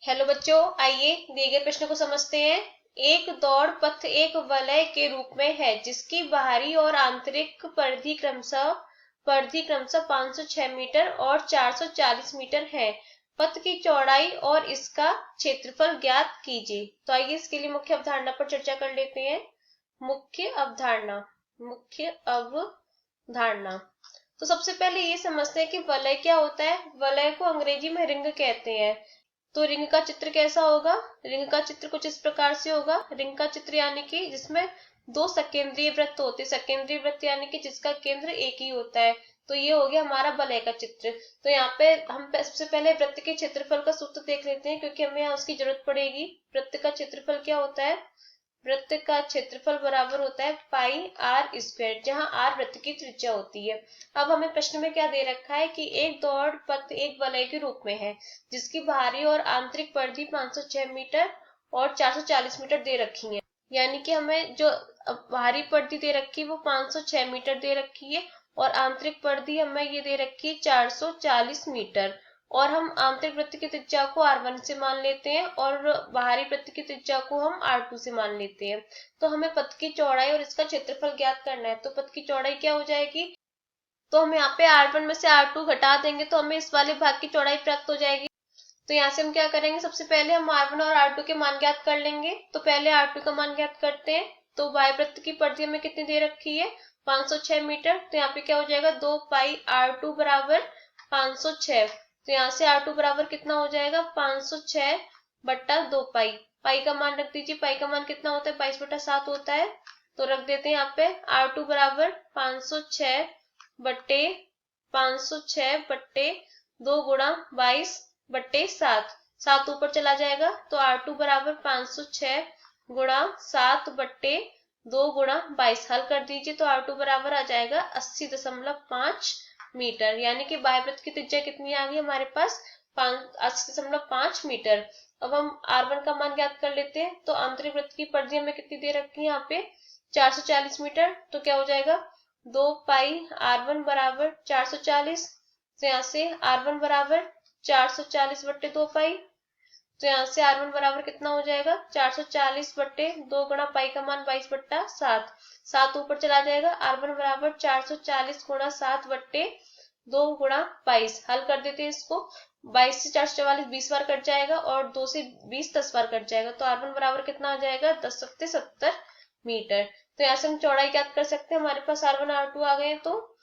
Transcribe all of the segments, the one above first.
Hello बच्चों, आइए दिए गए प्रश्न को समझते हैं। एक दौड़ पथ एक वलय के रूप में है जिसकी बाहरी और आंतरिक परिधि क्रमशः 506 मीटर और 440 मीटर है। पथ की चौड़ाई और इसका क्षेत्रफल ज्ञात कीजिए। तो आइए इसके लिए मुख्य अवधारणा पर चर्चा कर लेते हैं। मुख्य अवधारणा। तो सबसे पहले ये समझते हैं कि वलय क्या होता है। वलय को अंग्रेजी में रिंग कहते हैं। तो रिंग का चित्र कैसा होगा? रिंग का चित्र कुछ इस प्रकार से होगा। रिंग का चित्र यानी कि जिसमें दो सकेंद्रीय वृत्त होते हैं। सकेंद्रीय वृत्त यानी कि जिसका केंद्र एक ही होता है। तो ये हो गया हमारा वलय का चित्र। तो यहाँ पे हम सबसे पहले वृत्त के क्षेत्रफल का सूत्र देख लेते हैं, क्योंकि हमें यहाँ उसकी जरूरत पड़ेगी। वृत्त का क्षेत्रफल क्या होता है? वृत्त का क्षेत्रफल बराबर होता है पाई आर स्क्वायर, जहां आर वृत्त की त्रिज्या होती है। अब हमें प्रश्न में क्या दे रखा है कि एक दौड़ पथ एक वलय के रूप में है जिसकी बाहरी और आंतरिक परिधि 506 मीटर और 440 मीटर दे रखी है। यानी कि हमें जो बाहरी परिधि दे रखी है वो 506 मीटर दे रखी है और आंतरिक परिधि हमें ये दे रखी है 440 मीटर। और हम आंतरिक वृत्त की त्रिज्या को R1 से मान लेते हैं और बाहरी वृत्त की त्रिज्या को हम R2 से मान लेते हैं। तो हमें पथ की चौड़ाई और इसका क्षेत्रफल ज्ञात करना है। तो पथ की चौड़ाई क्या हो जाएगी? तो हम यहाँ पे R1 में से R2 घटा देंगे तो हमें इस वाले भाग की चौड़ाई प्राप्त हो जाएगी। तो यहाँ से हम क्या करेंगे, सबसे पहले हम R1 और R2 के मान ज्ञात कर लेंगे। तो पहले R2 का मान ज्ञात करते हैं। तो बाह्य वृत्त की परिधि हमें कितनी दे रखी है? 506 मीटर। तो यहाँ पे क्या हो जाएगा, 2 पाई R2 बराबर 506। तो यहाँ से R2 बराबर कितना हो जाएगा, 506 बट्टा 2 पाई। पाई का मान रख दीजिए। पाई का मान कितना होता है, 22/7 होता है। तो रख देते हैं यहाँ पे R2 बराबर 506 बट्टे 2 गुणा 22/7। 7 ऊपर चला जाएगा तो R2 बराबर 506 गुणा 7/2 गुणा 22। हल कर दीजिए तो R2 बराबर आ जाएगा 80.5 मीटर। यानी कि बाह्य वृत्त की त्रिज्या कितनी आ गई हमारे पास, 80.5 मीटर। अब हम R1 का मान ज्ञात कर लेते हैं। तो आंतरिक वृत्त की परिधि हमें कितनी दे रखी है यहाँ पे, 440 मीटर। तो क्या हो जाएगा, 2 पाई R1 बराबर 440। तो यहाँ से R1 बराबर 440 बट्टे 2 पाई। तो यहाँ से R1 बराबर कितना हो जाएगा, 440 बट्टे 2 गुणा पाई का मान 22/7। 7 ऊपर चला जाएगा। R1 बराबर 440 गुणा 7/2 गुणा 22। हल कर देते हैं इसको। 22 से 444 20 बार कट जाएगा और 2 से 20 10 बार कट जाएगा। तो R1 बराबर कितना आ जाएगा, 10 सत्ते 70 मीटर। तो यहाँ से हम चौड़ाई ज्ञात कर सकते हैं। हमारे पास R1 R2 आ गए। तो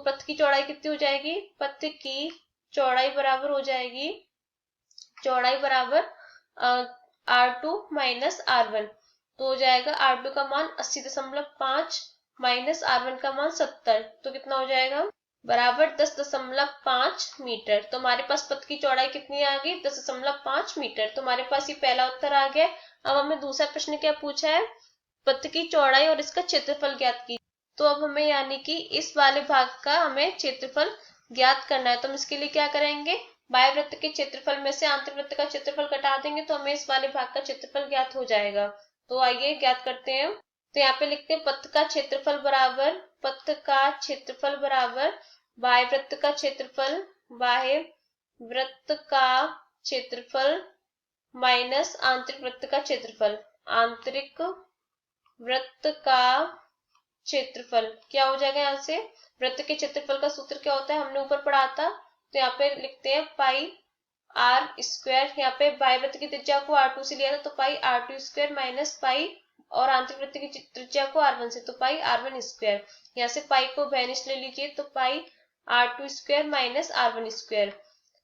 पथ की चौड़ाई कितनी हो जाएगी, पथ की चौड़ाई बराबर हो जाएगी, चौड़ाई बराबर R2 माइनस R1। तो हो जाएगा R2 का मान 80.5 माइनस R1 का मान 70। तो कितना हो जाएगा, बराबर 10.5 मीटर। तो हमारे पास पथ की चौड़ाई कितनी आ गई, 10.5 मीटर। तो हमारे पास ये पहला उत्तर आ गया। अब हमें दूसरा प्रश्न क्या पूछा है, पथ की चौड़ाई और इसका क्षेत्रफल ज्ञात कीजिए। तो अब हमें यानी कि इस वाले भाग का हमें क्षेत्रफल ज्ञात करना है। तो हम इसके लिए क्या करेंगे, बाह्य वृत्त के क्षेत्रफल में से आंतरिक वृत्त का क्षेत्रफल घटा देंगे तो हमें इस वाले भाग का क्षेत्रफल ज्ञात हो जाएगा। तो आइए ज्ञात करते हैं। तो यहाँ पे लिखते हैं पथ का क्षेत्रफल बराबर बाह्य वृत्त का क्षेत्रफल माइनस आंतरिक वृत्त का क्षेत्रफल। आंतरिक वृत्त का क्षेत्रफल क्या हो जाएगा, यहाँ से वृत्त के क्षेत्रफल का सूत्र क्या होता है, हमने ऊपर पढ़ा था। तो यहाँ पे लिखते हैं पाई आर स्क्वायर। यहाँ पे बाह्य वृत्त की त्रिज्या को R2 से लिया था तो पाई R2 स्क्वायर माइनस पाई, और आंतरिक वृत्त की त्रिज्या को R1 से तो पाई R1 स्क्वायर। यहाँ से पाई को वैनिश ले लीजिए तो पाई R2 square minus R1 square.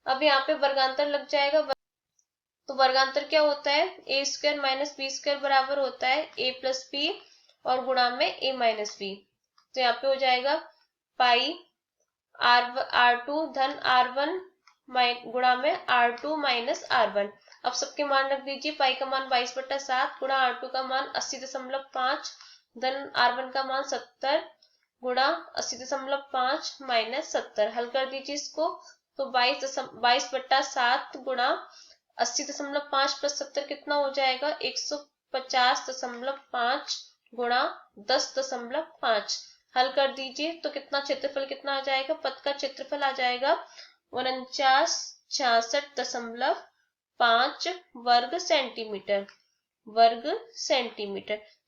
अब यहाँ पे वर्गांतर लग जाएगा। तो वर्गांतर क्या होता है, ए स्क्वायर माइनस बी स्क्वायर बराबर होता है ए प्लस बी और गुणा में ए माइनस बी। तो यहाँ पे हो जाएगा पाई R2 धन R1 गुणा में R2 माइनस R1। अब सबके मान रख दीजिए। पाई का मान 22/7 गुणा R2 का मान 80.5 धन R1 का मान 70 गुणा 80.5 माइनस 70। हल कर दीजिए इसको। तो 22/7 गुणा 80.5 प्लस 70 कितना हो जाएगा, 150.5 गुणा 10.5। हल कर दीजिए तो कितना क्षेत्रफल कितना आ जाएगा, पथ का क्षेत्रफल आ जाएगा 4966.5 5 वर्ग सेंटीमीटर।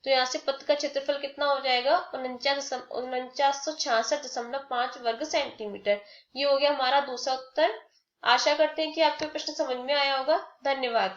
तो यहाँ से पथ का क्षेत्रफल कितना हो जाएगा? 49,66.5 वर्ग सेंटीमीटर। ये हो गया हमारा दूसरा उत्तर। आशा करते हैं कि आपको प्रश्न समझ में आया होगा। धन्यवाद।